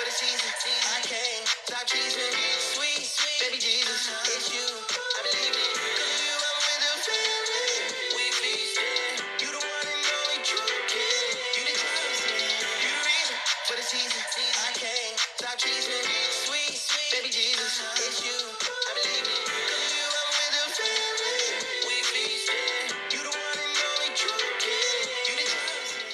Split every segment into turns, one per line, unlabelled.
for the season. I can't stop cheesing. Sweet, baby Jesus, it's you. I believe it. 'Cause you, I'm with the family. We feasting. You the one and only true king. You the chosen. You the reason for the season. I can't stop cheesing. Sweet, baby Jesus, it's you. I believe it. 'Cause you, I'm with the family. We feasting. You the one and only true king. You the chosen.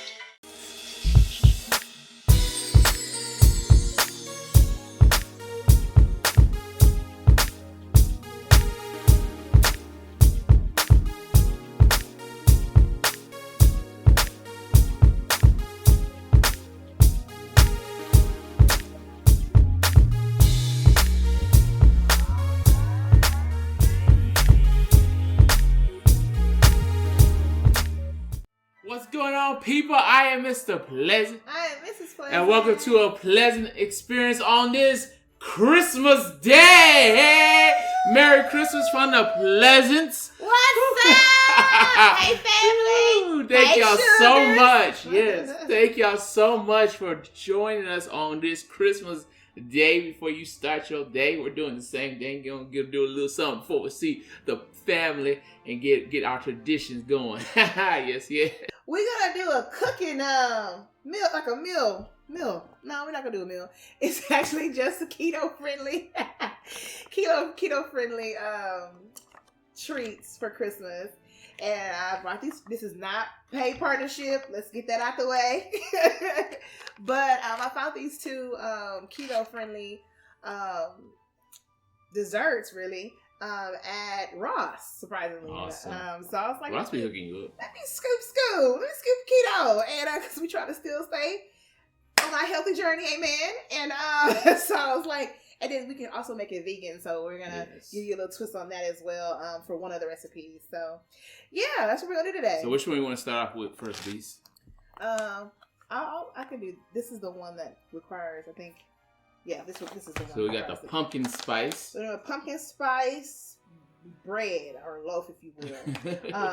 What's going on, people? I am Mr. Pleasant.
I am Mrs. Pleasant.
And welcome to a pleasant experience on this Christmas Day. Merry Christmas from the Pleasants.
What's up? Hey, family.
Thank
Hey,
y'all
sugars.
so much. Yes, thank y'all so much for joining us on this Christmas Day. Before you start your day, we're doing the same thing. We're going to do a little something before we see the family and get our traditions going. Yes.
We're going to do a cooking meal, like a meal. No, we're not going to do a meal. It's actually just a keto-friendly keto-friendly treats for Christmas. And I brought these. This is not paid partnership. Let's get that out the way. But I found these two keto-friendly desserts, really, at Ross, surprisingly.
Awesome.
So I was like,
Ross be hooking you up.
let me scoop. Let me scoop keto. And because we try to still stay on our healthy journey, amen. And so I was like, and then we can also make it vegan. So we're going to give you a little twist on that as well for one of the recipes. So yeah, that's what we're going to do today.
So which one you want to start off with first, Beast?
I can do, this is the one that requires, I think, yeah, this is the one.
So we got the pumpkin spice.
So a pumpkin spice bread or loaf, if you will.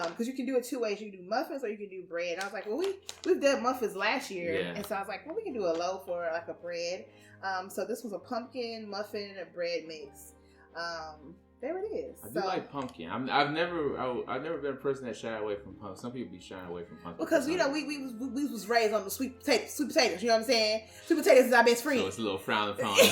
Because you can do it two ways. You can do muffins or you can do bread. And I was like, well, we've done muffins last year.
Yeah.
And so I was like, well, we can do a loaf or like a bread. So this was a pumpkin, muffin, and a bread mix. There it is.
I do like pumpkin. I've never been a person that shied away from pumpkin. Some people be shying away from pumpkin
because we was raised on the sweet potatoes. You know what I'm saying? Sweet potatoes is our best friend.
So it's a little frowned upon in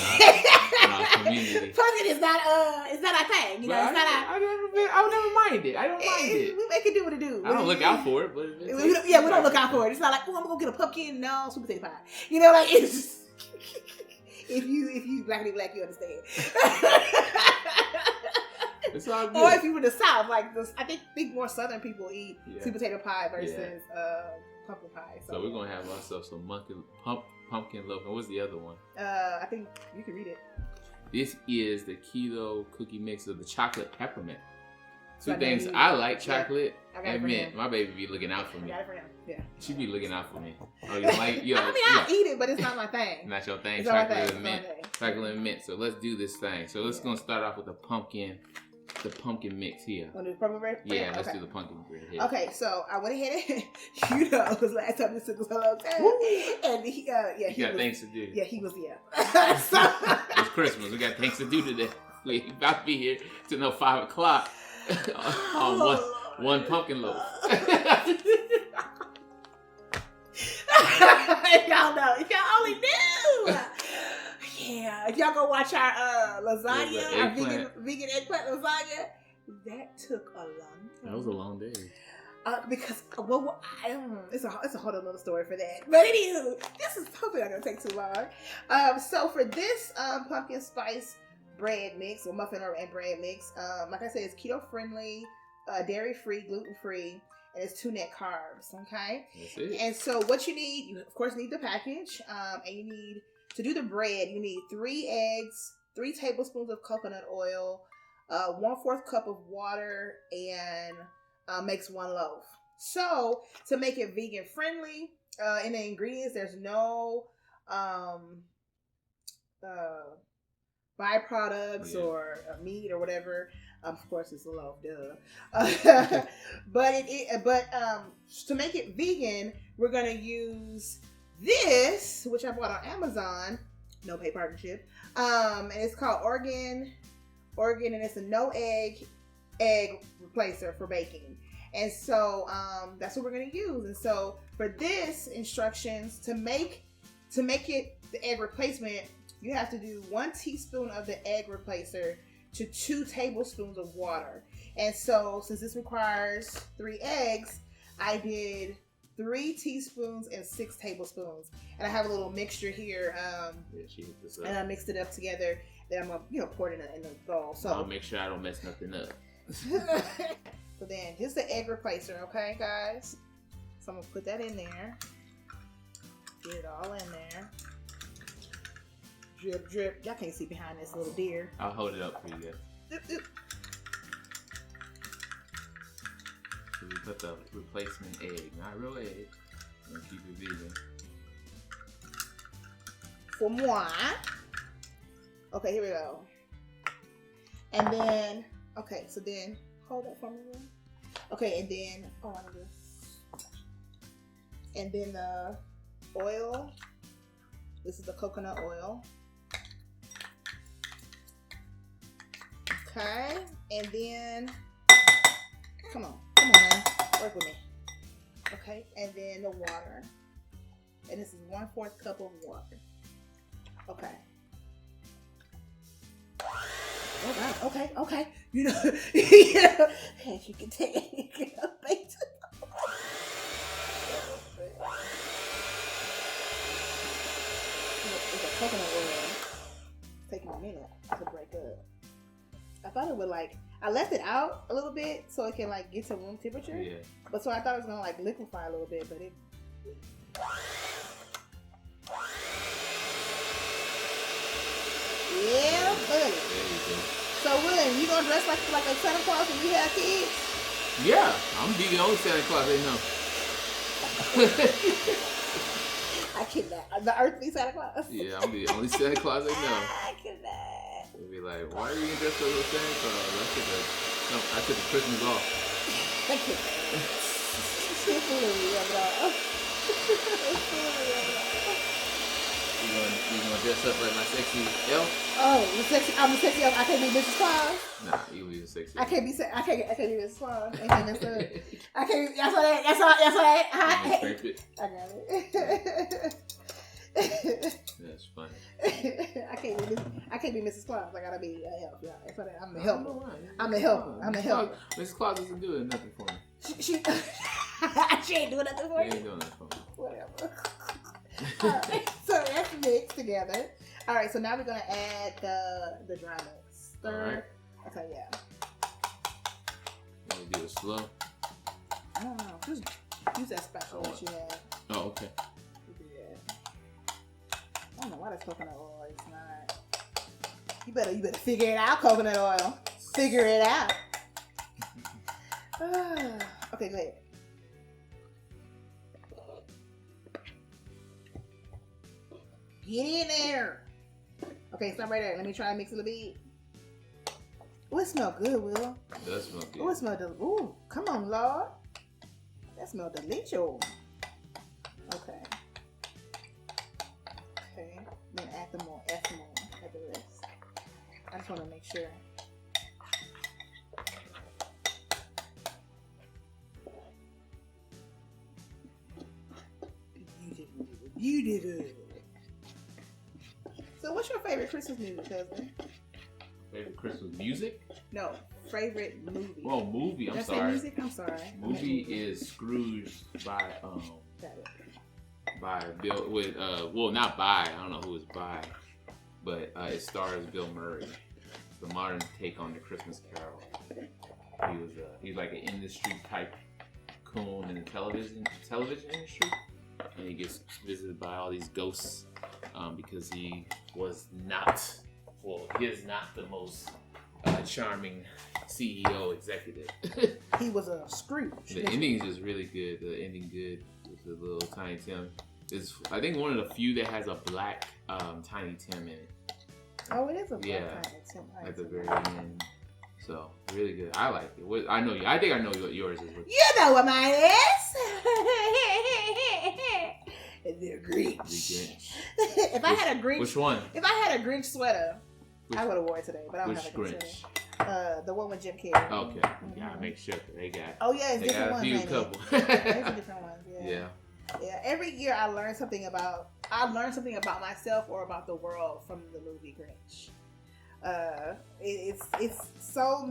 our community.
Pumpkin is not our thing. You know, it's not our.
I would never mind it. I don't mind it.
We make it do what it do.
I don't look out for it, but
we don't look out for it. It's not like, oh, I'm gonna get a pumpkin. No, sweet potato pie. You know, like it's just, if you black, you understand.
It's all good.
Or if you were the South, like this, I think more Southern people eat sweet potato pie versus pumpkin pie.
So we're gonna have ourselves some pumpkin loaf. And what's the other one?
I think you can read it.
This is the keto cookie mix of the chocolate peppermint.
So
Two things I like: chocolate and mint.
him.
My baby be looking out for me.
I got it for him. Yeah.
She be looking out for me. Oh, you like?
I'll eat it, but it's not my thing.
Not your thing.
It's
Chocolate and mint. Chocolate and mint. So let's do this thing. So let's gonna start off with the pumpkin mix here.
Want to do the pumpkin bread?
Yeah, let's do the pumpkin bread here.
Okay, so I went ahead and because last time this took us a long time, and he
got things to do.
Yeah, he was
So, it's Christmas. We got things to do today. We about to be here till 5 o'clock on one pumpkin loaf.
If y'all only knew. Yeah, if y'all go watch our lasagna, our vegan eggplant lasagna, that took a long time.
That was a long day.
Because it's a whole other story for that. But anywho, this is hopefully not gonna take too long. So for this pumpkin spice bread mix or muffin and bread mix, like I said, it's keto friendly, dairy free, gluten free. And it's 2 net carbs, okay?
That's it.
And so what you need, you of course need the package, and you need, to do the bread, you need 3 eggs, 3 tablespoons of coconut oil, 1/4 cup of water, and makes 1 loaf. So to make it vegan friendly, in the ingredients, there's no byproducts or meat or whatever. Of course, it's a loaf, duh. But to make it vegan, we're gonna use this, which I bought on Amazon, no pay partnership. And it's called Organ, and it's a no egg replacer for baking. And so that's what we're gonna use. And so for this instructions, to make it the egg replacement, you have to do 1 teaspoon of the egg replacer to 2 tablespoons of water. And so since this requires 3 eggs, I did 3 teaspoons and 6 tablespoons. And I have a little mixture here. And I mixed it up together. Then I'm gonna pour it in the bowl. So
I'll make sure I don't mess nothing up.
So then, just the egg replacer, okay, guys? So I'm gonna put that in there. Get it all in there. Drip, drip. Y'all can't see behind this little deer.
I'll hold it up for you guys.
Doop, doop.
So we put the replacement egg, not real egg. I'm gonna keep it vegan.
For moi. Okay, here we go. And then, okay, so then, hold that for me, girl. Okay, and then, and then the oil. This is the coconut oil. Okay, and then, come on, man, work with me. Okay, and then the water. And this is 1/4 cup of water. Okay. Oh God, okay. You know, as you can take it. It's a coconut oil. It's taking a minute to break up. I thought it would I left it out a little bit so it can get to room temperature.
Yeah.
But so I thought it was gonna liquefy a little bit, but it. Yeah, buddy. So William, you gonna dress like a Santa Claus when you have kids?
Yeah, I'm be the only Santa Claus they know.
I cannot. The earthly Santa Claus.
Yeah, I'm the only Santa Claus they know.
I cannot.
They'll be like, why are you gonna dress up as Santa Claus? I took the Christmas off.
I cannot. It's fooling me,
You gonna dress up like my sexy elf?
Oh, I'm a sexy elf. I can't be Mrs. Claus.
Nah, you be a sexy
I
elf.
can't be Mrs. Claus. Ain't that messed up? I can't. That's what I
Scrape it.
I got it.
That's funny.
I can't be Mrs. Claus. I gotta be a help. Yeah, that's what I'm the helper. I'm the helper.
Mrs. Claus doesn't do nothing for me.
She ain't doing nothing for
She
you.
ain't doing nothing for me.
Whatever. Alright, so that's mixed together. Alright, so now we're gonna add the dry mix. Stir.
Alright.
Okay, yeah.
You do it slow.
I don't know. Just use that spatula that you had.
Oh, okay.
Yeah. I don't know why that's coconut oil. It's not. You better figure it out, coconut oil. Figure it out. Okay, go ahead. Get in there. Okay, stop right there. Let me try and mix it a little bit. Oh, it smells good, Will.
It does smell good.
Oh, it smells delicious. Ooh, come on, Lord. That smells delicious. Okay. Okay. Then add some more. Add the rest. I just want to make sure. You did it. So, what's your favorite Christmas music, husband?
Favorite Christmas music?
No, favorite movie.
Oh, movie. I'm
Did I say
sorry.
music? I'm sorry.
Movie is Scrooge by Bill with not by, I don't know who it's by, but it stars Bill Murray. It's the modern take on the Christmas Carol. He was like an industry type coon in the television industry, and he gets visited by all these ghosts because he is not the most charming CEO executive.
He was a Scrooge.
The ending is just really good. The ending good with the little Tiny Tim. It's I think one of the few that has a black Tiny Tim in it.
Oh, it is a black
Yeah,
Tiny Tim.
at the very end. So really good. I like it. I know you. I think I know what yours is.
You know what mine is. And they're Grinch.
The Grinch.
If I had a Grinch,
Which one?
If I had a Grinch sweater, I would have worn it today, but I don't
Which
have a Grinch
Grinch?
sweater. The one with Jim Carrey.
Okay,
Mm-hmm.
gotta make sure they got.
Oh yeah, it's
they
different
got a
ones.
few
Ain't
couple.
it? There's a different ones. Yeah.
Yeah.
Yeah. Every year I learn something about. I learn something about myself or about the world from the movie Grinch. It's so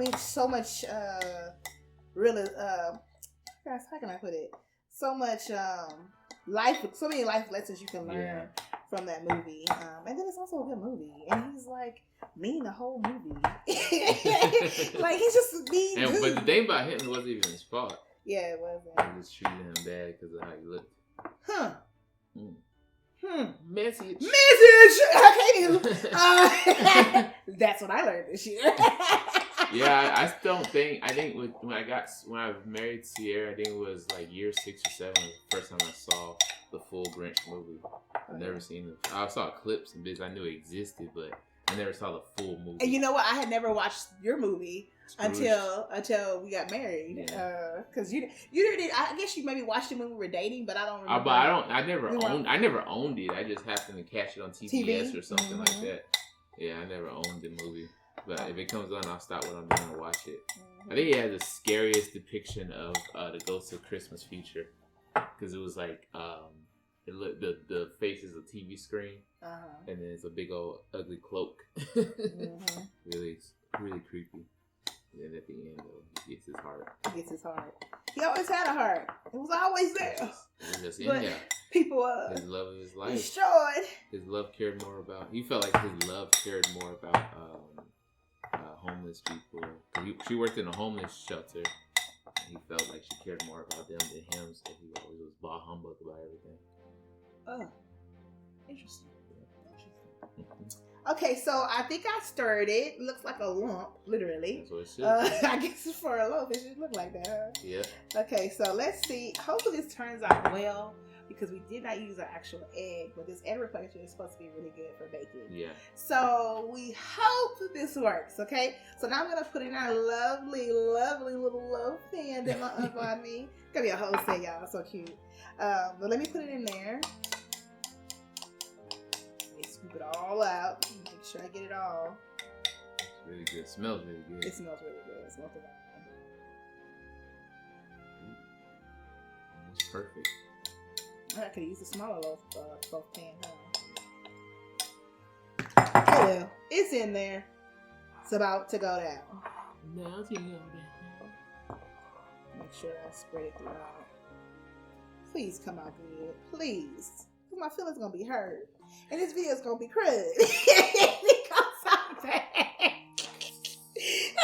much really gosh, how can I put it? So much so many life lessons you can learn from that movie. And then it's also a good movie. And he's like mean the whole movie. Like he's just mean.
But the thing about him wasn't even his fault.
Yeah, it wasn't.
They just treated him bad because of how he looked.
Huh.
Message.
I can't even. That's what I learned this year.
Yeah, I don't think. I think when I married Sierra, I think it was like year 6 or 7 was the first time I saw the full Grinch movie. I've never seen it. I saw clips and bits. I knew it existed, but I never saw the full movie.
And you know what? I had never watched your movie
Scrooge.
until we got married.
Yeah.
Because you did. I guess you maybe watched it when we were dating, but I don't remember.
But I never owned it. I just happened to catch it on TBS
TV?
or something like that. Yeah, I never owned the movie. But if it comes on, I'll stop what I'm doing and watch it. I think it had the scariest depiction of the Ghost of Christmas Future, because it was like the face is a TV screen, and then it's a big old ugly cloak. Really, really creepy. And then at the end, though, he gets his heart.
He gets his heart. He always had a heart. It was always there.
It was just in
But
there.
people
His love of his life.
destroyed.
His love cared more about. He felt like his love cared more about homeless people. She worked in a homeless shelter. And he felt like she cared more about them than him, so he always was bah humbug about everything.
Oh, interesting. Okay, so I think I stirred it. Looks like a lump, literally.
That's what it should.
I guess for a loaf, it should look like that. Huh?
Yeah.
Okay, so let's see. Hopefully this turns out well, because we did not use an actual egg, but this egg replacement is supposed to be really good for baking.
Yeah.
So we hope this works, okay? So now I'm going to put in our lovely, lovely little loaf pan that my aunt bought me. It's going to be a whole set, y'all. So cute. But let me put it in there. Let me scoop it all out. Make sure I get it all.
It's really good. It smells really good.
It smells really good. It smells divine.
It's perfect.
I could use a smaller loaf pan, huh? Oh well, it's in there. It's about to go down.
Now it's gonna go down.
Make sure I spread it throughout. Please come out good. Please. Because my feelings gonna be hurt. And this video's gonna be crud. It goes out bad.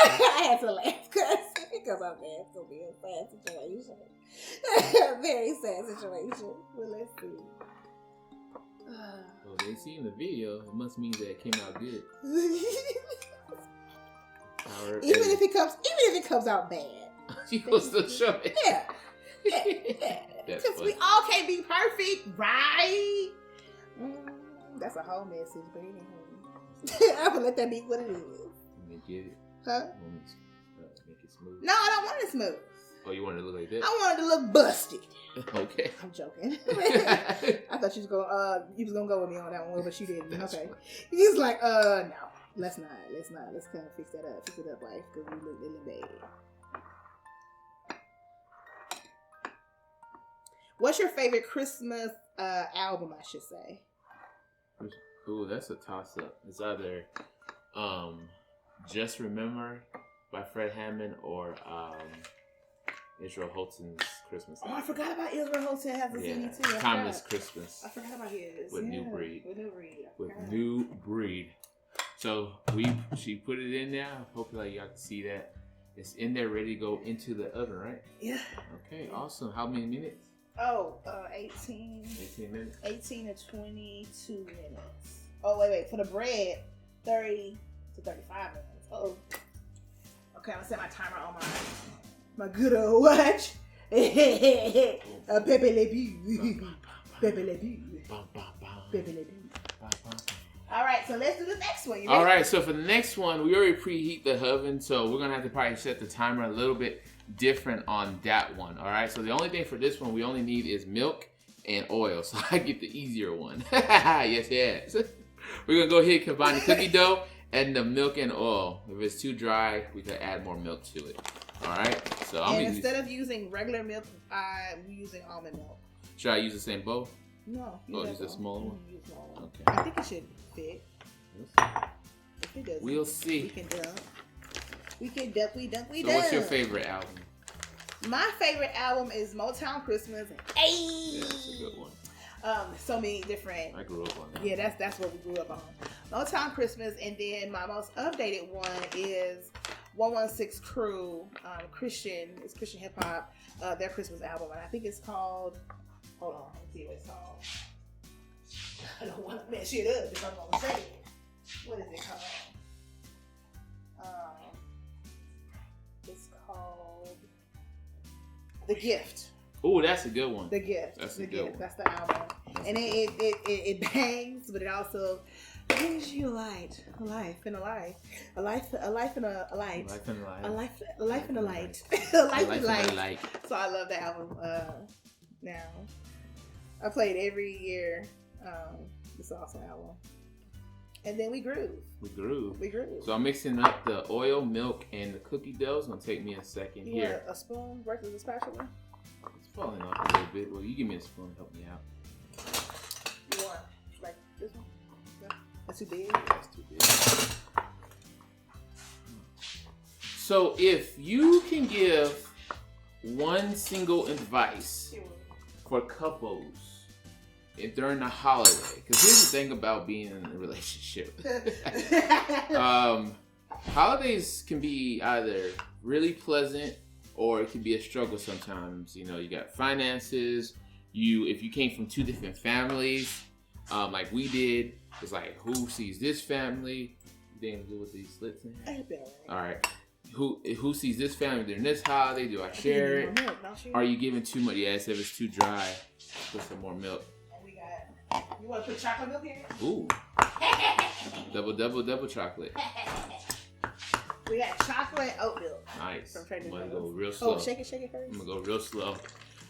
I had to laugh because it goes out bad. It's gonna be a sad situation. A very sad situation. Well, let's see.
Well, they seen the video. It must mean that it came out good.
Even if it comes out bad.
She will still show it.
Yeah.
That's
Because we
funny.
all can't be perfect, right? That's a whole message, but anyway. I'm gonna let that be what it is.
Let me get it.
Huh?
Make it smooth.
No, I don't want it smooth.
Oh, you want it to look like that?
I want it to look busted.
Okay.
I'm joking. I thought you was gonna go with me on that one, but you didn't.
That's
okay.
funny.
He's like, no, let's not. Let's kind of fix it up, wife, because we look really bad. What's your favorite Christmas album? I should say.
Ooh, that's a toss-up. It's either Just Remember by Fred Hammond or Israel Houghton's Christmas
Oh, I
album.
forgot about Israel Houghton has a CD too. I
Timeless
forgot.
Christmas
I forgot about his.
with
yeah.
New Breed.
With New Breed. I
With
forgot.
New Breed. So she put it in there. Hopefully y'all can see that. It's in there ready to go into the oven, right?
Yeah.
Okay, awesome. How many minutes?
Oh, 18.
18 minutes.
18 to 22 minutes. Oh, wait. For the bread, 30 to 35 minutes. Oh. Okay, I'm gonna set my timer on my good old watch. Pepe Le Pew. Pepe Le Pew. Pepe Le Pew. All right, so let's do the next one. You ready?
All right, so for the next one, we already preheat the oven, so we're gonna have to probably set the timer a little bit different on that one. All right, so the only thing for this one we only need is milk and oil, so I get the easier one. yes. We're gonna go ahead and combine the cookie dough and the milk and oil. If it's too dry, we can add more milk to it. All right. So
instead of using regular milk, I'm using almond milk.
Should I use the same bowl?
No.
Use a smaller one.
Use a smaller one.
Okay.
I think it should fit. If it doesn't,
We'll see.
We can dump. We dump.
So what's your favorite album?
My favorite album is Motown Christmas. Hey,
Yeah, that's a good one.
So many different.
I grew up on that.
Yeah, that's what we grew up on. Motown Christmas, and then my most updated one is 116 Crew, Christian hip hop, their Christmas album, and I think it's called. Hold on, let me see what it's called. I don't want to mess it up if I'm gonna say it. What is it called? It's called The Gift.
Oh, that's a good one.
The Gift.
That's
the
a good
Gift.
one.
That's the album. And it bangs, but it also gives you a light, a life and a light, a life and a light,
Life and life.
a life and a light, a life and
and
light. So I love the album. Now I play it every year. It's an awesome album. And then we groove.
We groove.
So
So I'm mixing up the oil, milk, and the cookie dough. It's gonna take me a second
you
here.
want a spoon versus a spatula?
It's falling off a little bit. Well, you give me a spoon to help me out.
You want like this one? No? That's too big.
That's too big. So if you can give one single advice for couples during the holiday, because here's the thing about being in a relationship. Holidays can be either really pleasant or it can be a struggle sometimes. You know, you got finances. If you came from two different families, like we did, it's like, who sees this family? You didn't deal with these slits in here? All right. Who sees this family during this holiday? Do I share it? Are you giving too much? Yes, if it's too dry, put some more milk.
And we got, you want to put chocolate milk here?
Ooh. Double chocolate.
We got chocolate oat milk.
Nice.
From Trader
I'm gonna
Joe's.
go real slow.
Oh, shake it first.
I'm gonna go real slow.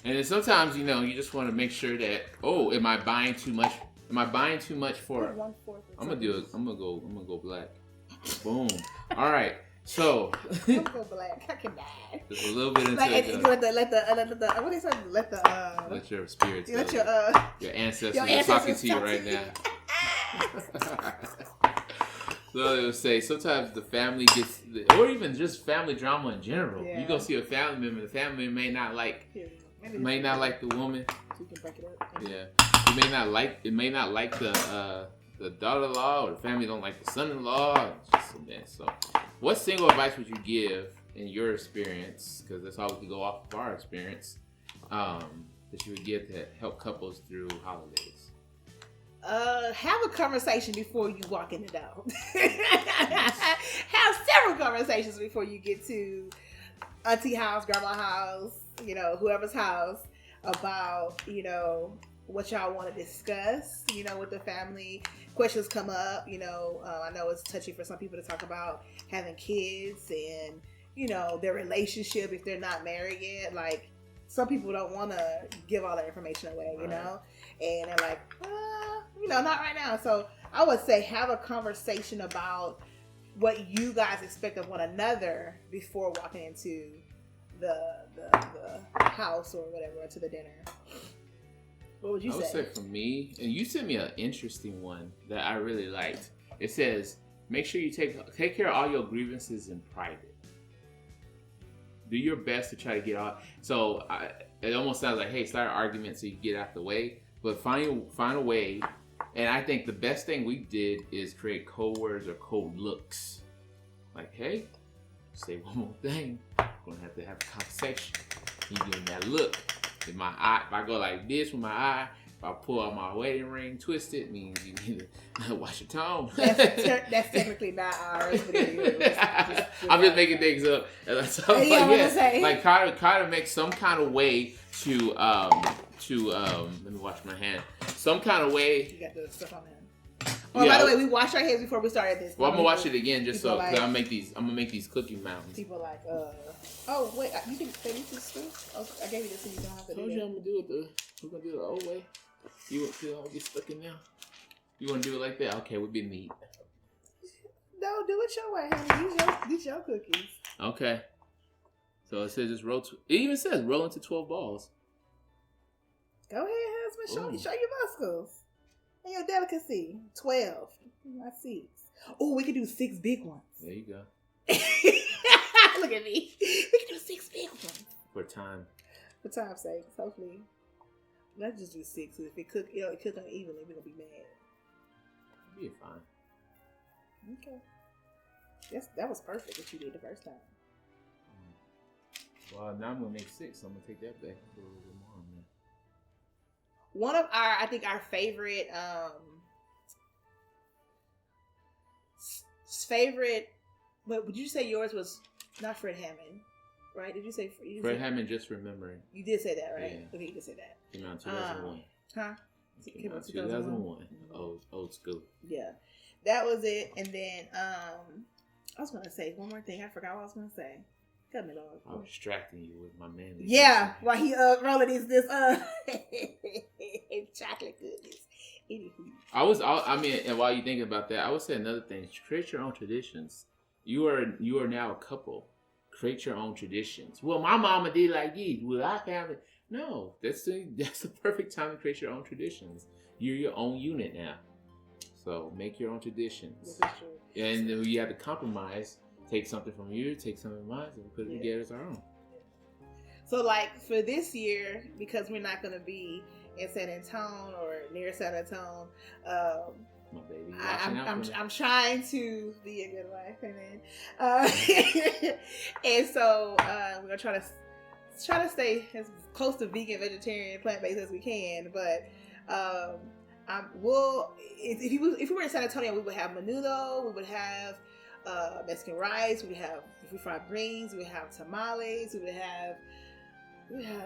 And then sometimes, you know, you just want to make sure that, am I buying too much? Am I buying too much for?
1/4.
I'm gonna do it. I'm gonna go black. Boom. All right. So.
I'm gonna go black. I can die.
Just a little bit into
Like,
it.
let the what is it?
Let your spirits.
Let
go.
your
Your ancestors
your
are talking
ancestors
to you
talk
right
to
now. So they would say sometimes the family gets, or even just family drama in general.
Yeah.
You go see a family member, the family member may not like the woman.
So you can break it up.
Yeah, you may not like the daughter-in-law, or the family don't like the son-in-law. Just a mess. So, what single advice would you give in your experience? Because that's all we can go off of our experience. That you would give to help couples through holidays.
Have a conversation before you walk in the door. Have several conversations before you get to auntie house, grandma house, whoever's house, about, what y'all want to discuss, with the family. Questions come up, I know it's touchy for some people to talk about having kids and, their relationship if they're not married yet. Like, some people don't want to give all that information away,
Right.
And they're like, not right now. So I would say have a conversation about what you guys expect of one another before walking into the house or whatever, to the dinner. What would you say?
I would say for me, and you sent me an interesting one that I really liked. It says, make sure you take care of all your grievances in private. Do your best to try to get out. So it almost sounds like, hey, start an argument so you get out the way. But find a way. And I think the best thing we did is create code words or code looks. Like, hey, say one more thing. We're going to have a conversation. You give me that look. If my eye, if I go like this with my eye, if I pull out my wedding ring, twist it, means you need to watch your tone.
That's technically not ours, but it is.
I'm just making things up. So, like try to make some kind of way to let me wash my hand. Some kind of way.
You got the stuff on hand. Oh, by the way, we washed our hands before we started this.
Well, I'm gonna watch it again just so
like,
cause I'm gonna make these cookie mountains.
People like, oh wait, you can say this too. Oh, I gave you this so you don't have to.
Told you I'm gonna do it we're gonna do it the old way. You want to get stuck in there? You wanna do it like that? Okay, we'll be neat.
No, do it your way, honey. These your cookies.
Okay. So it says just roll. It even says roll into 12 balls.
Go ahead, husband. Show your muscles and your delicacy. 12. Not 6. Oh, we could do 6 big ones.
There you go.
Look at me. We can do 6 big ones.
For time.
For time's sake, hopefully. Let's just do 6. If it cook unevenly, we're gonna be mad.
You'll be fine.
Okay. Yes, that was perfect what you did the first time.
Well, now I'm gonna make 6, so I'm gonna take that back and put a little bit more on there.
One of our favorite, but would you say yours was not Fred Hammond, right? Did you say
Fred Hammond? Just remembering.
You did say that, right?
Yeah.
Okay, you did say that.
Came out in 2001.
Huh?
Came out in 2001. Old school.
Yeah, that was it. And then I was gonna say one more thing. I forgot what I was gonna say. Cut me, Lord.
I was distracting you with my man.
Yeah, while he rolling this chocolate goodness.
And while you think about that, I would say another thing: create your own traditions. You are now a couple. Create your own traditions. Well, my mama did like this. Well, I found it. No, that's the perfect time to create your own traditions. You're your own unit now, so make your own traditions. And then you have to compromise. Take something from you, take something from mine, and put it together as our own.
So, like, for this year, because we're not going to be in San Antonio or near San Antonio,
my baby,
I'm trying to be a good wife, and so we're gonna try to stay as close to vegan, vegetarian, plant-based as we can. But if we were in San Antonio, we would have menudo, we would have Mexican rice, we would have fried greens, we would have tamales, we would have,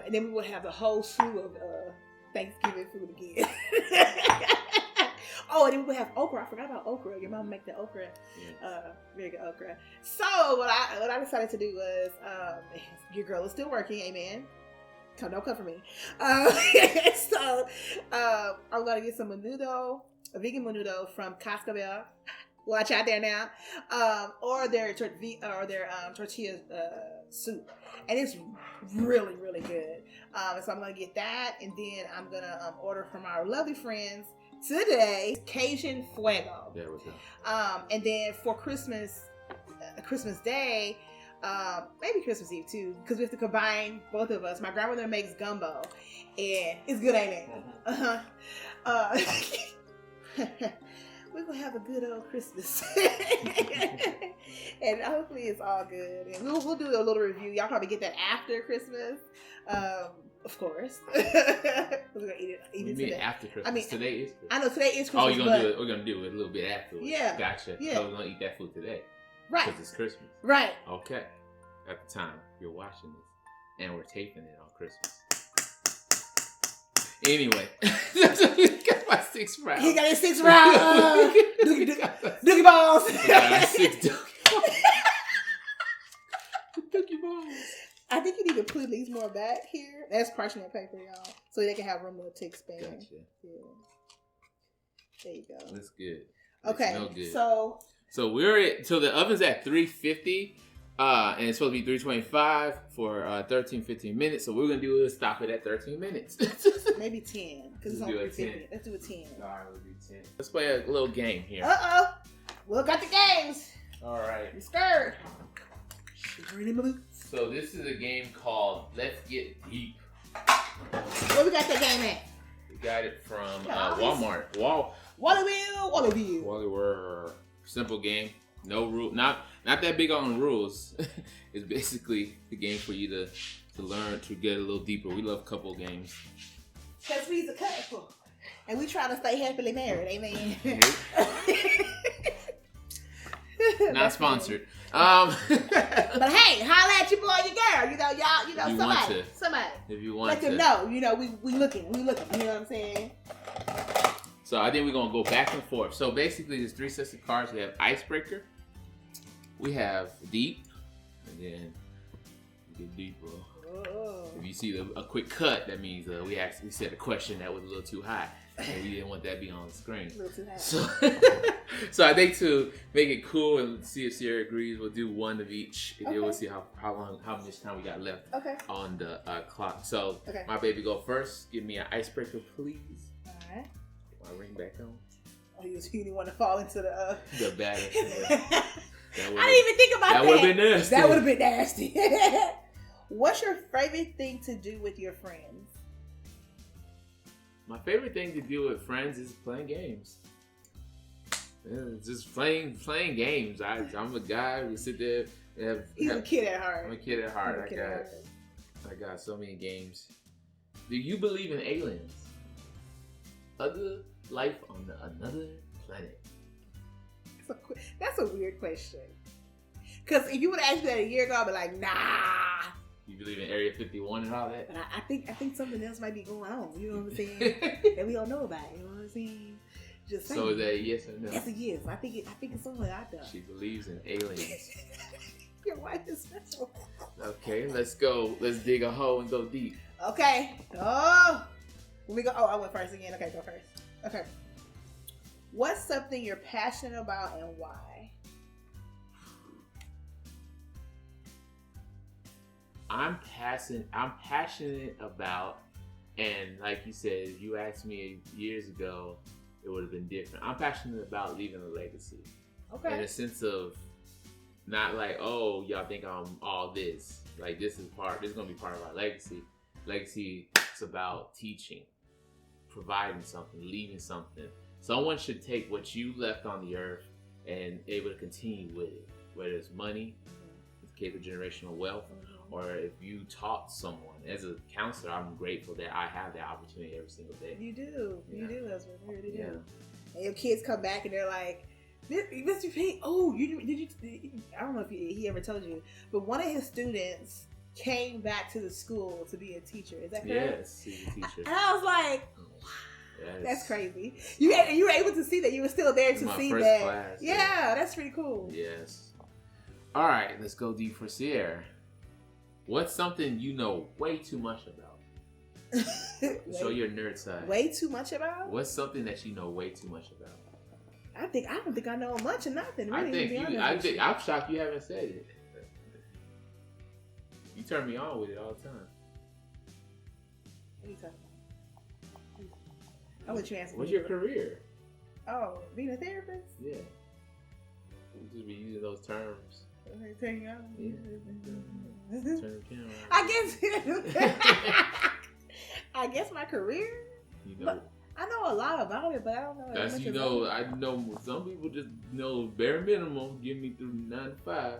and then we would have the whole slew of Thanksgiving food again. Oh, and then we would have okra. I forgot about okra. Your mom make the okra, very good okra. So what I decided to do was, your girl is still working, amen. Don't come for me. So I'm gonna get some menudo, a vegan menudo from Cascabel. Watch out there now, or their tortilla soup, and it's really, really good. So I'm gonna get that, and then I'm gonna order from our lovely friends today, Cajun Fuego.
Yeah, what's
up? And then for Christmas Day, maybe Christmas Eve too, because we have to combine both of us. My grandmother makes gumbo, and it's good, ain't it? We're gonna have a good old Christmas. And hopefully it's all good. And we'll do a little review. Y'all probably get that after Christmas. Of course. We're gonna eat it today.
After Christmas? Today is Christmas.
I know today is Christmas.
Oh, you're gonna do it. We're gonna do it a little bit afterwards.
Yeah.
Gotcha.
Yeah.
So we're gonna eat that food today.
Right.
Because it's Christmas.
Right.
Okay. At the time you're watching this, and we're taping it on Christmas. Anyway, he got my 6th round.
He got his 6th round. Dookie balls.
He got my 6 dookie balls. Dookie balls.
I think you need to put these more back here. That's parchment paper, y'all, so they can have room to expand.
Gotcha.
Yeah. There you go.
That's good.
Okay.
Smell good.
So
so the oven's at 350. And it's supposed to be 325 for 15 minutes. So we're going to do is stop it at 13 minutes.
Maybe 10. Because it's on 350. Let's do a 10.
All right, we'll do 10. Let's play a little game here.
Uh-oh. Look at the games.
All right.
You scared.
So this is a game called Let's Get Deep.
Where we got that game at?
We got it from Walmart.
Wallyville.
Simple game. No rule. Not that big on rules. It's basically the game for you to learn, to get a little deeper. We love couple games.
Because we's a couple. And we try to stay happily married. Amen.
Not sponsored.
But hey, holla at your boy, your girl. Somebody.
If you want
let them know. We looking. You know what I'm saying?
So I think we're gonna go back and forth. So basically, there's 3 sets of cards. We have icebreaker, we have deep, and then we get deep, bro.
Oh.
If you see a quick cut, that means we said a question that was a little too high, and we didn't want that to be on the screen.
A little too high.
So I think to make it cool and see if Sierra agrees, we'll do 1 of each, and then we'll see how much time we got left on the clock. So my baby, go first. Give me an icebreaker, please.
All right.
My ring back on.
Oh, you didn't want to fall into the
batter.
I didn't even think about that.
That would have been nasty.
That would have been nasty. What's your favorite thing to do with your friends?
My favorite thing to do with friends is playing games. Yeah, just playing games. I'm a guy who sit there.
He's a kid at heart.
I'm a kid at heart. I got so many games. Do you believe in aliens? Other life on another planet?
That's a weird question. Because if you would have asked me that a year ago, I'd be like, nah.
You believe in Area 51 and all that?
But I think something else might be going on. You know what I'm saying? That we don't know about. You know what I'm saying? Just saying.
So is that a yes or no?
That's a yes. I think it's something out there.
She believes in aliens.
Your wife is special.
Okay, let's go. Let's dig a hole and go deep.
Okay. Oh, we go. Oh, I went first again. Okay, go first. Okay. What's something you're passionate about and why?
I'm passionate about, and like you said, if you asked me years ago, it would have been different. I'm passionate about leaving a legacy.
Okay.
In a sense of not like, oh, y'all think I'm all this. Like this is gonna be part of our legacy. Legacy is about teaching, providing something, leaving something. Someone should take what you left on the earth and able to continue with it. Whether it's money, Keto generational wealth, or if you taught someone. As a counselor, I'm grateful that I have that opportunity every single day.
You do. You do, husband. You really do.
Yeah.
And your kids come back and they're like, Mr. P, oh, I don't know if he ever told you, but one of his students came back to the school to be a teacher. Is that correct?
Yes, he's a teacher.
And I was like, wow.
Yes.
That's crazy. You were able to see that. You were still there to
My
see
first
that.
class,
yeah, that's pretty cool.
Yes. All right, let's go deep for Sierra. What's something you know way too much about? Show your nerd side.
Way too much about?
What's something that you know way too much about?
I don't think I know much of nothing. Really,
I'm shocked you haven't said it. You turn me on with it all the time.
What are you talking about? I'll let you answer.
What's your career?
Oh, being a therapist?
Yeah. You just be using those terms.
Turn you on?
Yeah. Turn the camera on.
I guess my career?
You know.
But I know a lot about it, but I don't know.
That's,
much
I know some people just know bare minimum, get me through 9 to 5.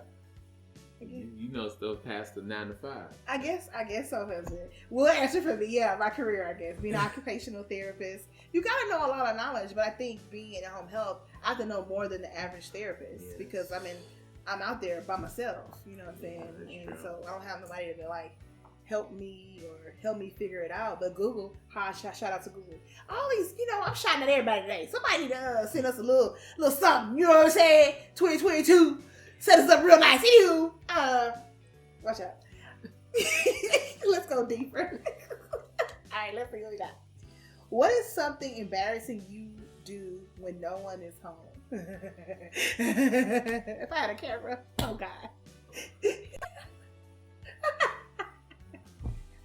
You know stuff past the 9 to 5.
I guess so, husband. Well, answer for me. Yeah, my career, I guess. Being an occupational therapist. You gotta know a lot of knowledge, but I think being in home health, I have to know more than the average therapist.
Yes.
Because I'm out there by myself, you know what I'm saying? And
true.
so I don't have nobody to like help me figure it out. But Google, shout out to Google. All these, I'm shouting at everybody today. Somebody need to send us a little something, you know what I'm saying? 2022, set us up real nice. Anywho, watch out. Let's go deeper. All right, let's see what we got. What is something embarrassing you do when no one is home? If I had a camera, oh God.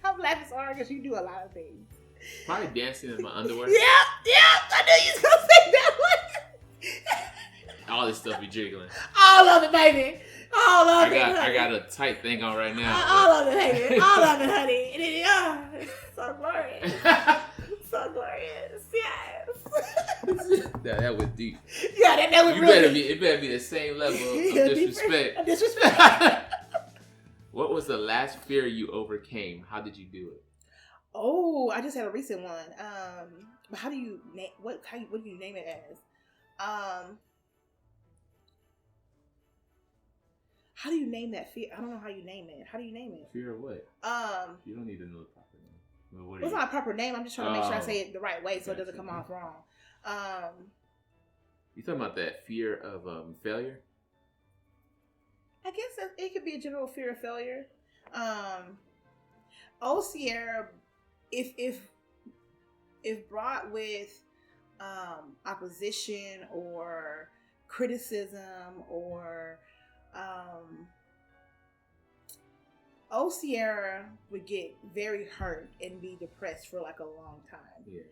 I'm laughing so hard because you do a lot of things.
Probably dancing in my underwear.
Yep, I knew you was gonna say that one.
All this stuff be jiggling.
All of it, baby. All of it.
I got a tight thing on right now.
All of it, baby. All of it, honey. And it's so glorious. So glorious. Yes.
that was deep.
Yeah, that was really.
It better be the same level of disrespect.
Disrespect.
What was the last fear you overcame? How did you do it?
Oh, I just had a recent one. But how do you name what do you name it as? How do you name that fear? I don't know how you name it. How do you name it?
Fear of what? You don't need to know the proper name.
It's not a proper name. I'm just trying to make sure I say it the right way so it doesn't come off wrong.
You talking about that fear of failure?
I guess it could be a general fear of failure. Old Sierra, if brought with opposition or criticism or Old Sierra would get very hurt and be depressed for like a long time.
Yeah.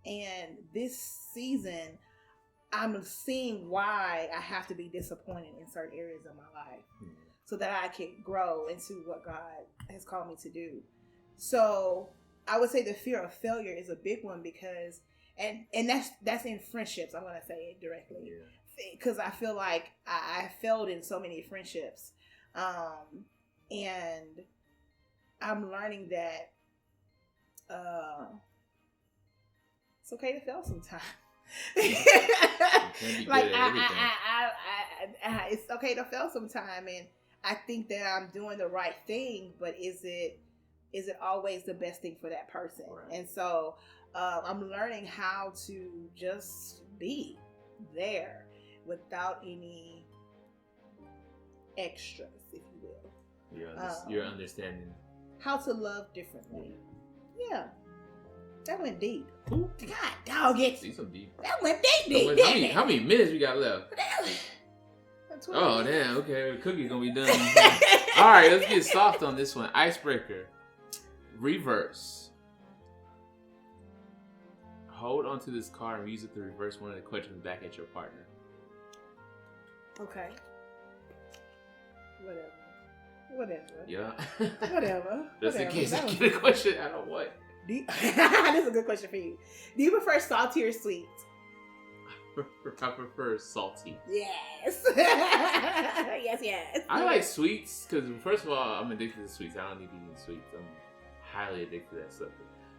And this season, I'm seeing why I have to be disappointed in certain areas of my life so that I can grow into what God has called me to do. So I would say the fear of failure is a big one because, and that's in friendships. I'm going to say it directly because I feel like I failed in so many friendships. And I'm learning that it's okay to fail sometimes. Like it's okay to fail sometime, and I think that I'm doing the right thing, but is it always the best thing for that person?
Right.
And so I'm learning how to just be there without any extras, if you will.
You're understanding
how to love differently. Yeah. That went deep.
Ooh.
God dog it.
See some deep.
That went deep.
How many minutes we got left? Oh, damn. Okay, the cookie's gonna be done. All right, let's get soft on this one. Icebreaker. Reverse. Hold onto this card and use it to reverse one of the questions back at your partner.
Okay. Whatever.
Yeah.
Whatever.
Just in case I get a question out of what?
This is a good question for you. Do you prefer salty or sweet?
I prefer salty.
Yes. yes.
I like sweets because, first of all, I'm addicted to sweets. I don't need to eat sweets. I'm highly addicted to that stuff.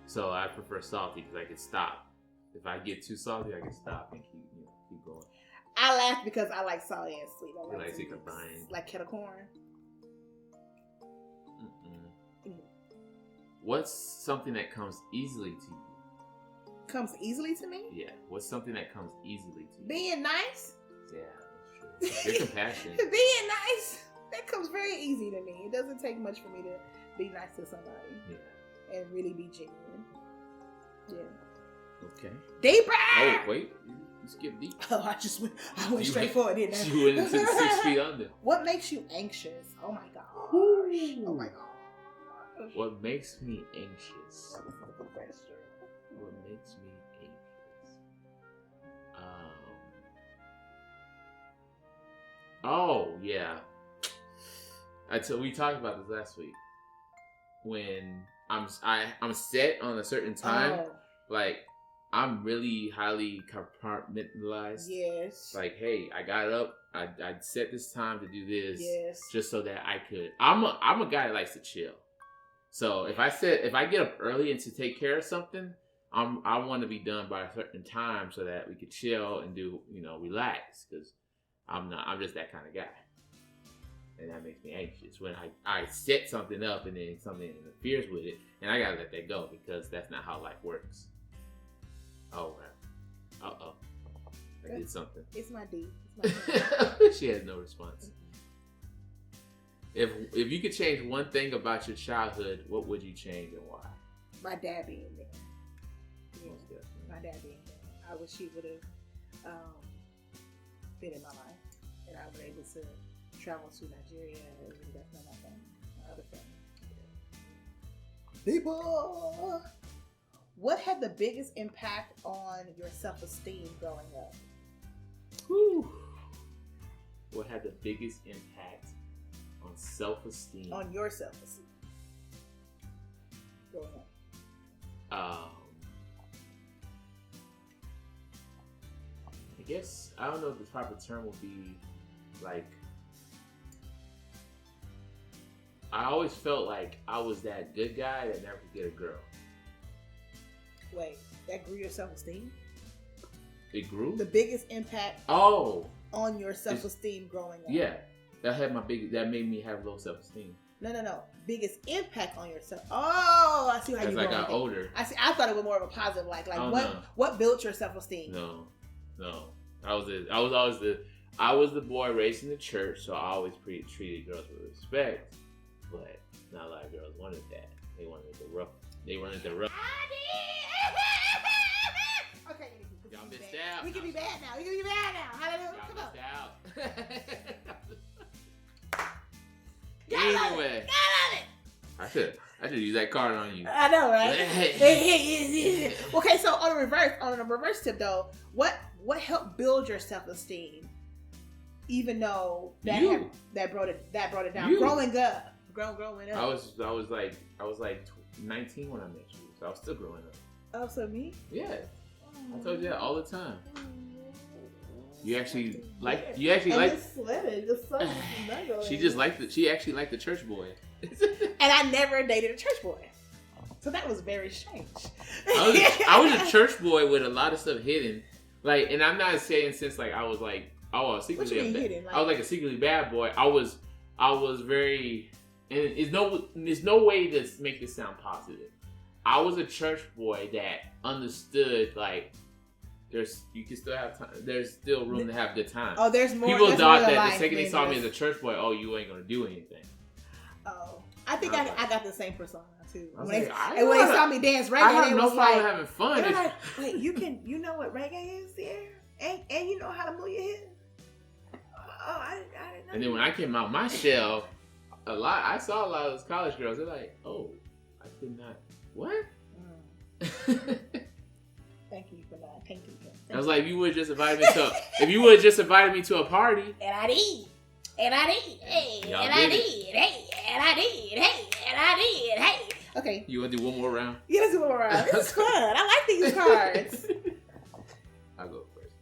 So I prefer salty because I can stop. If I get too salty, I can stop and keep going.
I laugh because I like salty and sweet. I
like to combine.
Like kettle corn.
What's something that comes easily to you?
Comes easily to me?
Yeah. What's something that comes easily to you?
Being nice?
Yeah, that's true. You're compassionate.
Being nice, that comes very easy to me. It doesn't take much for me to be nice to somebody.
Yeah.
And really be genuine. Yeah.
Okay.
Deeper!
Oh, wait. You skipped deep.
Oh, I went straight forward, didn't I?
You went into the 6 feet under.
What makes you anxious? Oh my God.
Ooh.
Oh my God.
What makes me anxious? What makes me anxious? Oh yeah. We talked about this last week. When I'm set on a certain time, like I'm really highly compartmentalized.
Yes.
Like, hey, I got up. I set this time to do this.
Yes.
Just so that I could. I'm a guy that likes to chill. So if I get up early and to take care of something, I want to be done by a certain time so that we could chill and do, relax, because I'm just that kind of guy. And that makes me anxious when I set something up and then something interferes with it, and I gotta let that go because that's not how life works. Oh, I did something.
It's my D.
She has no response. If you could change one thing about your childhood, what would you change and why?
My dad being there. Yeah,
Most definitely.
my dad being there. I wish he would have been in my life, and I was able to travel to Nigeria and that's not my family, my other family. People, what had the biggest impact on your self-esteem growing up?
Whew. What had the biggest impact on self-esteem?
On your self-esteem growing up.
I guess, I don't know if the proper term would be like, I always felt like I was that good guy that never could get a girl.
Wait, that grew your self-esteem?
It grew?
The biggest impact
on
your self-esteem growing up.
Yeah. That made me have low self-esteem.
No. Biggest impact on yourself. Oh, I see how
As
you
I
going
got
with it.
older.
I see. I thought it was more of a positive, like
Oh,
what
no.
what built your self esteem?
No. I was the boy raised in the church, so I always treated girls with respect. But not a lot of girls wanted that. They wanted the rough.
Okay,
Y'all missed out.
We can be bad now. Hallelujah.
Y'all
Come on.
missed out.
Gotta love
Anyway,
it. Gotta love it.
I should use that card on you.
I know, right? Okay, so on a reverse tip though, what helped build your self esteem, even though that brought it down?
You.
Growing up.
I was like 19 when I met you, so I was still growing up.
Oh, so me?
Yeah, I told you that all the time. You actually like.
She
actually liked the church boy.
And I never dated a church boy, so that was very strange.
I was a church boy with a lot of stuff hidden, like, and I'm not saying since like I was like, oh, secretly
hidden?
I was like a secretly bad boy. I was very, and there's no way to make this sound positive. I was a church boy that understood like you can still have time. There's still room to have good time.
Oh, there's more.
People thought that the second they saw me as a church boy, oh, you ain't gonna do anything.
Oh, I think I got the same persona too. When they
like,
saw me dance reggae,
I have
they
no
was
problem
like,
having fun.
they're like, wait, you know what reggae is there, and you know how to move your head. Oh, I didn't know.
And then when I came out my shell, I saw a lot of those college girls. They're like, oh, I did not. What?
Thank you for that. Thank you.
I was like, if you would have just invited me to a party.
And I did. Hey. Okay.
You want to do one more round?
Yeah, let's do one more round. This is fun. I like these cards.
I'll go first.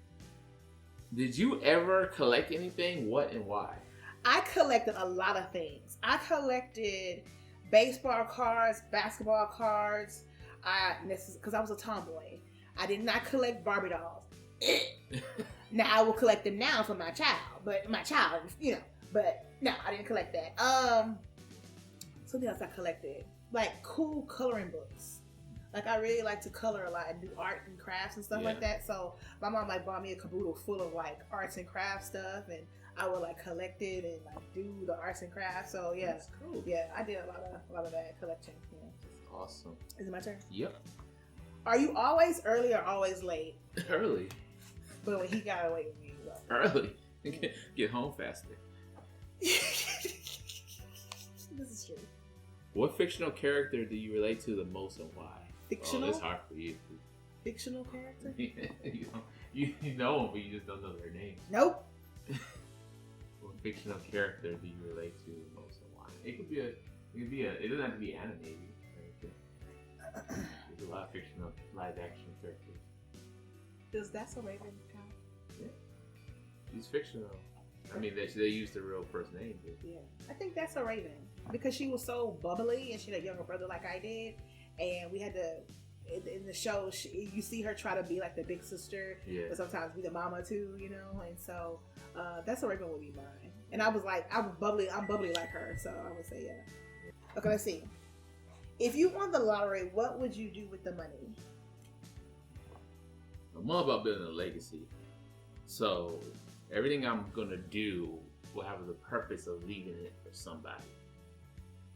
Did you ever collect anything? What and why?
I collected a lot of things. I collected baseball cards, basketball cards. Because I was a tomboy. I did not collect Barbie dolls. Now I will collect them now for my child, but no, I didn't collect that. Something else I collected, like cool coloring books. Like I really like to color a lot and do art and crafts and stuff like that. So my mom like bought me a caboodle full of like arts and crafts stuff, and I would like collect it and like do the arts and crafts. So yeah,
that's cool.
Yeah, I did a lot of that collection. Yeah.
Awesome.
Is it my turn?
Yep.
Are you always early or always late?
Early.
But when he got away with me, so.
Early. Get home faster.
This is true.
What fictional character do you relate to the most and why?
Fictional?
Oh, that's hard for you.
Fictional character?
you know them, but you just don't know their names.
Nope.
What fictional character do you relate to the most and why? It doesn't have to be animated. There's a lot of fictional live action characters.
Does That's a Raven count?
Yeah. He's fictional. I mean, they use the real first name. But...
Yeah. I think That's a Raven. Because she was so bubbly and she had a younger brother like I did. And we had to, in the show, you see her try to be like the big sister.
Yeah.
But sometimes be the mama too, you know? And so, That's a Raven would be mine. And I was like, I'm bubbly like her. So I would say, yeah. Okay, let's see. If you won the lottery, what would you do with the money?
I'm all about building a legacy. So everything I'm gonna do will have the purpose of leaving it for somebody.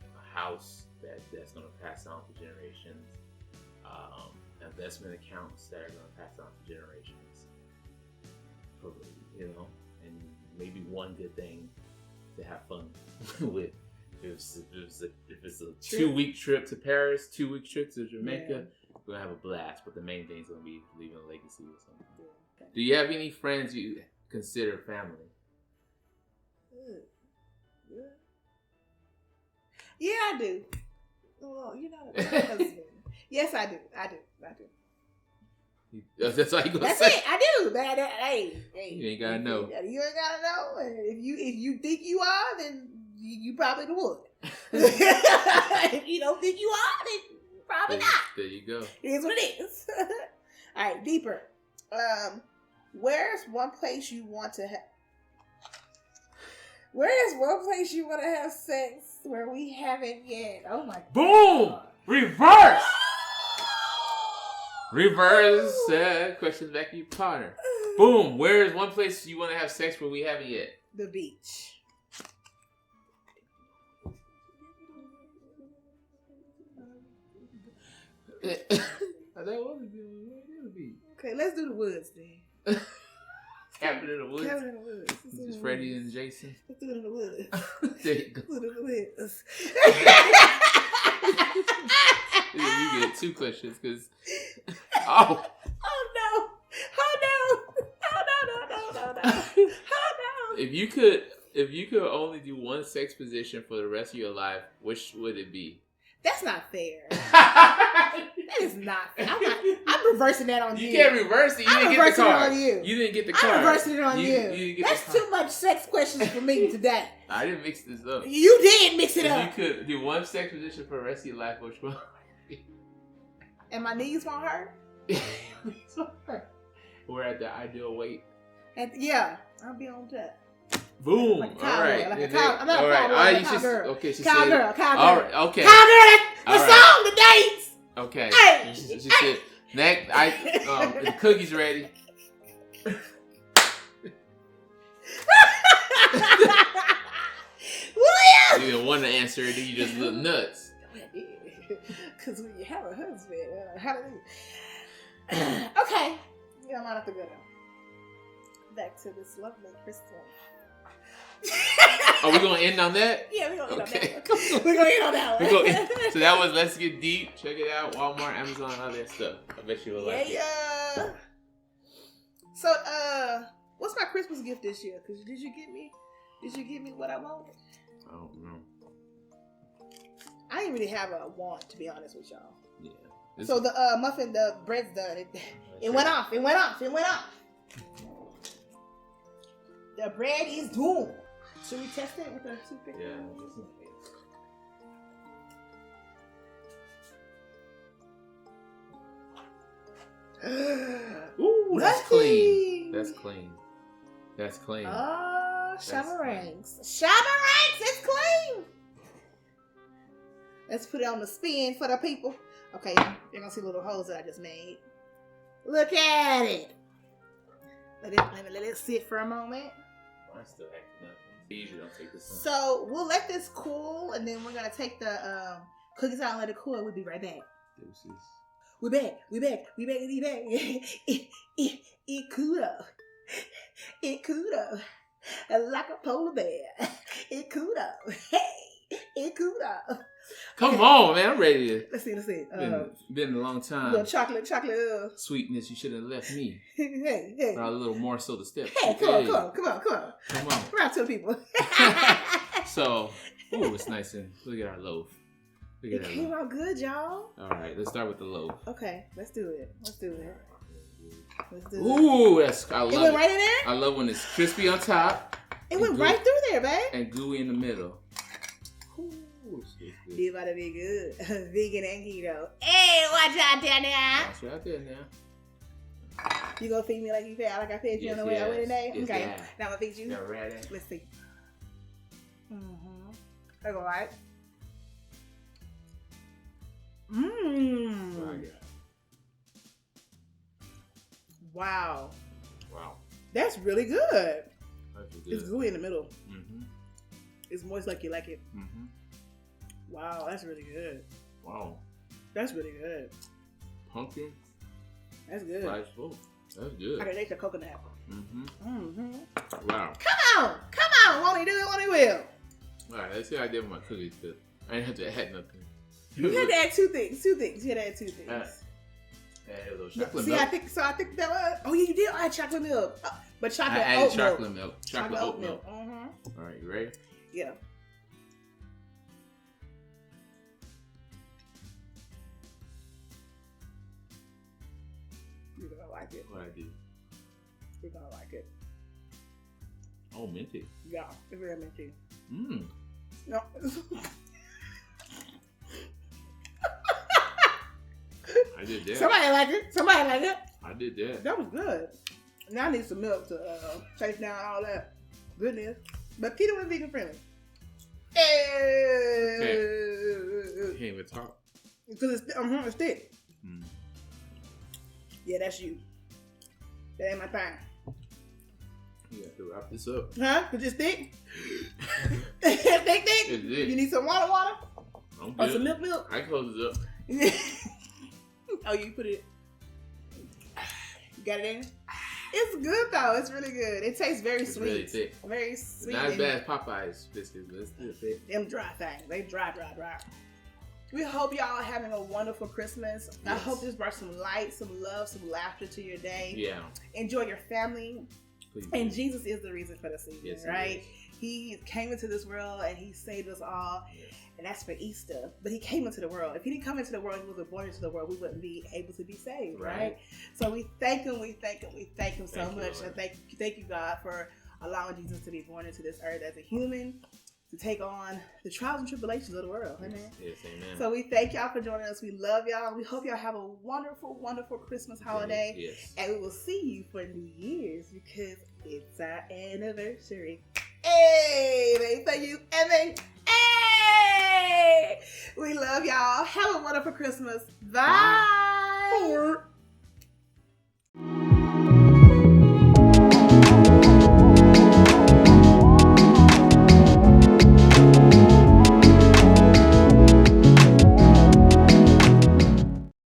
A house that's gonna pass on to generations. Investment accounts that are gonna pass on to generations. And maybe one good thing to have fun with. If it's a 2-week trip to Paris, 2-week trip to Jamaica, we're gonna have a blast. But the main thing is gonna be leaving a legacy or something. Yeah. Do you have any friends you consider family?
Yeah, I do. Well, you're not a husband. Yes, I do.
That's all you gonna
That's
say?
it. I do. Hey,
you ain't gotta know.
You ain't gotta know. And if you think you are, then you probably would. If you don't think you are, then probably not.
There you go.
It is what it is. All right, deeper. Where's one place you want to Where is one place you want to have sex where we haven't yet? Oh my God.
Boom! Reverse! Reverse. Questions back to you, Potter. Boom! Where is one place you want to have sex where we haven't yet?
The beach.
That was a beach.
Okay, let's do the woods then.
Cabin in the woods.
Cabin in the woods. Let's do
Just
the
Freddie
woods.
and Jason.
Let's do it in the woods.
There you go.
Let's do it in the woods.
You get 2 questions because. Oh.
Oh no! Oh no! Oh no! No! Oh no!
If you could only do one sex position for the rest of your life, which would it be?
That's not fair. That is not fair. I'm reversing that on you.
You can't reverse it. You didn't get the card. You didn't get the card.
I'm reversing it on you.
didn't get
That's
the card.
too much sex questions for me today.
I didn't mix this up.
You did mix it up.
If you could do one sex position for the rest of your life, which one?
And my knees won't hurt?
We're at the ideal weight.
And yeah, I'll be on that.
Boom.
Like a
All
cowgirl,
right.
like a cow- I'm not a
All right.
cowgirl,
All right.
I'm a
You should.
cowgirl.
Okay. She
Cowgirl,
said.
cowgirl.
All right. Okay.
Cowgirl, the
All right.
song, the dates.
Okay.
Hey.
She said. Next, the cookies ready.
William!
You didn't want to answer it, then you just look nuts.
Because when you have a husband, how do you... Okay. Yeah, I'm not at the good one. Back to this lovely crystal.
Are we gonna end on that?
Yeah, we're gonna
Okay.
end on that one. We're gonna end on that one.
So that was Let's Get Deep. Check it out. Walmart, Amazon, all that stuff. I bet you will like it.
Yeah. So, what's my Christmas gift this year? Cause did you get me what I wanted?
I don't know.
I didn't really have a want, to be honest with y'all.
Yeah.
So the muffin, the bread's done. It went off. It went off. It went off. The bread is doomed. Should we test it with our toothpick?
Yeah. Ooh, that's clean. That's clean. That's clean.
Oh,
That's
Shabarangs. Shabarangs, it's clean. Let's put it on the spin for the people. Okay, you're gonna see little holes that I just made. Look at it. Let it sit for a moment.
I'm still acting up. It's easy. Don't take this one.
So we'll let this cool, and then we're gonna take the cookies out and let it cool. We'll be right back.
Deuces.
We back. It cooled up. It cooled up like a polar bear. It cooled up. Hey, it cooled up.
Come on, man. I'm ready to.
Let's see.
Been a long time.
Little chocolate.
Sweetness, you should have left me.
Hey.
Got a little more so to step.
Hey, come on.
Come on.
Round to the people.
So, ooh, it's nice and look at our loaf. Look at
It
that
came
loaf.
out good, y'all.
All right, let's start with the loaf.
Okay, let's do it.
Ooh, I love
It went right in there?
I love when it's crispy on top.
It went right through there, babe.
And gooey in the middle. Ooh, it's good.
It about to be good. Vegan and keto. Hey, watch out there now.
That's right there now.
You gonna feed me like I fed you on the way I went today?
Yes,
Okay,
yeah.
now I'm gonna feed you.
Yeah, ready.
Let's see. Mm-hmm. That's all right. Mmm.
Oh, yeah.
Wow.
Wow.
That's really good.
That's good.
It's gooey in the middle.
Mm-hmm.
It's moist like you like it.
Mm-hmm.
Wow, that's really good.
Wow.
That's really good.
Pumpkin.
That's good.
Rice bowl. That's good.
I can taste the coconut.
Mm-hmm.
Mm-hmm.
Wow.
Come on. Won't he do it? Won't he will?
All right, let's see how I did with my cookies. Cause I didn't have to add nothing.
You had to add two things. You had to add two things.
Add a little chocolate
See,
milk.
I think that was. Oh yeah, you did add chocolate milk, but chocolate
I added
oat milk.
chocolate milk. Chocolate oat milk.
Mm-hmm.
All right, you ready?
Yeah. You're gonna like it.
What I do?
You're gonna like it.
Oh, minty.
Yeah, it's very minty.
Mmm.
No.
I did that.
Somebody like it.
I did that.
That was good. Now I need some milk to chase down all that goodness. But keto and vegan friendly.
Can't even talk.
Because it's thick.
Mm.
Yeah, that's you. That ain't my thing.
You have to wrap this up.
Huh? Cause it's thick. thick.
It's thick.
You need some water?
I'm
Or
good.
some milk?
I close it up.
Oh, you put it. You got it in? It's good though. It's really good. It tastes very
It's
sweet.
really thick.
Very sweet.
Not as bad as Popeye's biscuits, but it's still thick.
Them dry things. They dry. We hope y'all are having a wonderful Christmas.
Yes.
I hope this brought some light, some love, some laughter to your day.
Yeah.
Enjoy your family.
Please
And
do.
Jesus is the reason for the season,
Yes,
right? He came into this world and he saved us all.
Yes.
And that's for Easter. But he came into the world. If he didn't come into the world, he wasn't born into the world, we wouldn't be able to be saved, right? So we thank him so
Thank you,
much.
Lord.
And thank you, God, for allowing Jesus to be born into this earth as a human, to take on the trials and tribulations of the world. Amen.
Yes, amen.
So we thank y'all for joining us. We love y'all. We hope y'all have a wonderful, wonderful Christmas holiday.
Yes.
And we will see you for New Year's because it's our anniversary. Hey, baby, for you, Evan. Hey! We love y'all. Have a wonderful Christmas. Bye.
Bye.